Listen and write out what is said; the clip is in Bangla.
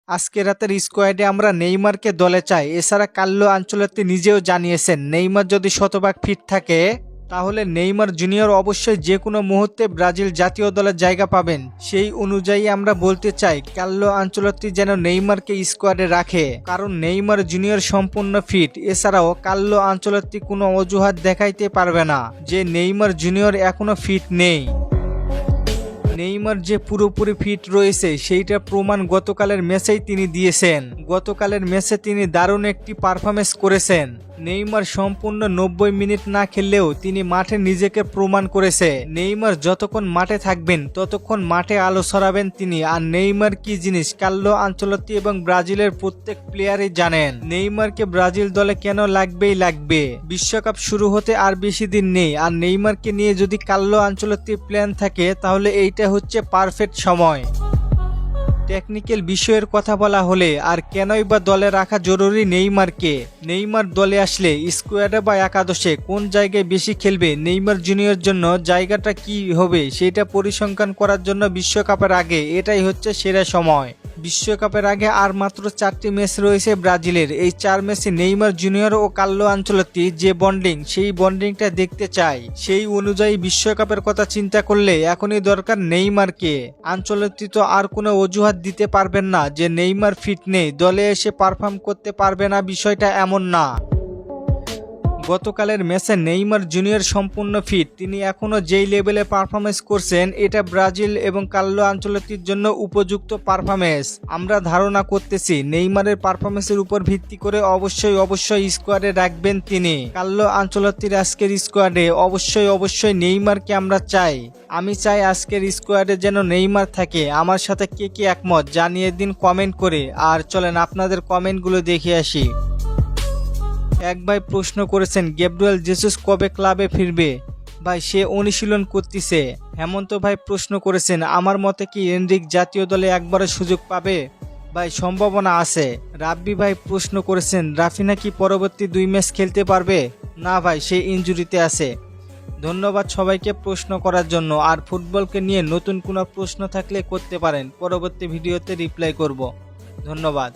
আজকে রাতের স্কোয়াডে আমরা নেইমারকে দলে চাই। এছাড়া কার্লো আনচেলত্তি নিজেও জানিয়েছেন নেইমার যদি শতভাগ ফিট থাকে তাহলে নেইমার জুনিয়র অবশ্যই যে কোনো মুহূর্তে ব্রাজিল জাতীয় দলে জায়গা পাবেন। সেই অনুযায়ী আমরা বলতে চাই কার্লো আনচেলত্তি যেন নেইমারকে স্কোয়াডে রাখে, কারণ নেইমার জুনিয়র সম্পূর্ণ ফিট। এছাড়াও কার্লো আনচেলত্তি কোনো অজুহাত দেখাইতে পারবে না যে নেইমার জুনিয়র এখনো ফিট নেই। নেইমার যে পুরোপুরি ফিট রয়েছে সেইটা প্রমাণ গতকালের ম্যাচেই তিনি দিয়েছেন। গতকালের ম্যাচে তিনি দারুণ একটি পারফরমেন্স করেছেন। নেইমার সম্পূর্ণ 90 মিনিট না খেললেও তিনি মাঠে নিজেকে প্রমাণ করেছে। নেইমার যতক্ষণ মাঠে থাকবেন ততক্ষণ মাঠে আলো ছড়াবেন তিনি। আর নেইমার কি জিনিস কার্লো আনচেলত্তি এবং ব্রাজিলের প্রত্যেক প্লেয়ারই জানেন নেইমারকে ব্রাজিল দলে কেন লাগবে। বিশ্বকাপ শুরু হতে আর বেশি দিন নেই, আর নেইমারকে নিয়ে যদি কার্লো আনচেলত্তির প্ল্যান থাকে তাহলে এইটা হচ্ছে পারফেক্ট সময়। টেকনিক্যাল বিষয়ের কথা বলা হলে আর কেনই বা দলে রাখা জরুরি নেইমারকে। নেইমার দলে আসলে স্কোয়াডে বা একাদশে কোন জায়গায় বেশি খেলবে, নেইমার জুনিয়র জন্য জায়গাটা কি হবে সেটা পরিসংখ্যান করার জন্য বিশ্বকাপের আগে এটাই হচ্ছে সেরা সময়। বিশ্বকাপের আগে আর মাত্র 4টি ম্যাচ রয়েছে ব্রাজিলের। এই 4 ম্যাচে নেইমার জুনিয়র ও কার্লো আনচেলত্তি যে বন্ডিং, সেই বন্ডিংটা দেখতে চাই। সেই অনুযায়ী বিশ্বকাপের কথা চিন্তা করলে এখনই দরকার নেইমারকে। আনচেলত্তি তো আর কোনো অজুহাত দিতে পারবেন না যে নেইমার ফিট নেই, দলে এসে পারফর্ম করতে পারবে না, বিষয়টা এমন না। গতকালের ম্যাচে নেইমার জুনিয়র সম্পূর্ণ ফিট। তিনি এখনো যেই লেভেলে পারফরমেন্স করছেন এটা ব্রাজিল এবং কার্লো আনচেলত্তির জন্য উপযুক্ত পারফরমেন্স। আমরা ধারণা করতেছি নেইমারের পারফরমেন্সের উপর ভিত্তি করে অবশ্যই স্কোয়াডে রাখবেন তিনি। কার্লো আনচেলত্তির আজকের স্কোয়াডে অবশ্যই নেইমারকে আমরা চাই। আমি চাই আজকের স্কোয়াডে যেন নেইমার থাকে। আমার সাথে কে একমত জানিয়ে দিন কমেন্ট করে। আর চলেন আপনাদের কমেন্টগুলো দেখে আসি। এক ভাই প্রশ্ন করেছেন গ্যাব্রিয়েল জেসুস কবে ক্লাবে ফিরবে? ভাই সে অনুশীলন করতেছে। হেমন্ত ভাই প্রশ্ন করেছেন আমার মতে কি এনরিক জাতীয় দলে একবারে সুযোগ পাবে? ভাই সম্ভাবনা আছে। রাব্বি ভাই প্রশ্ন করেছেন রাফিনা কি পরবর্তী 2 ম্যাচ খেলতে পারবে? না ভাই, সে ইনজুরিতে আছে। ধন্যবাদ সবাইকে প্রশ্ন করার জন্য। আর ফুটবলকে নিয়ে নতুন কোনো প্রশ্ন থাকলে করতে পারেন, পরবর্তী ভিডিওতে রিপ্লাই করব। ধন্যবাদ।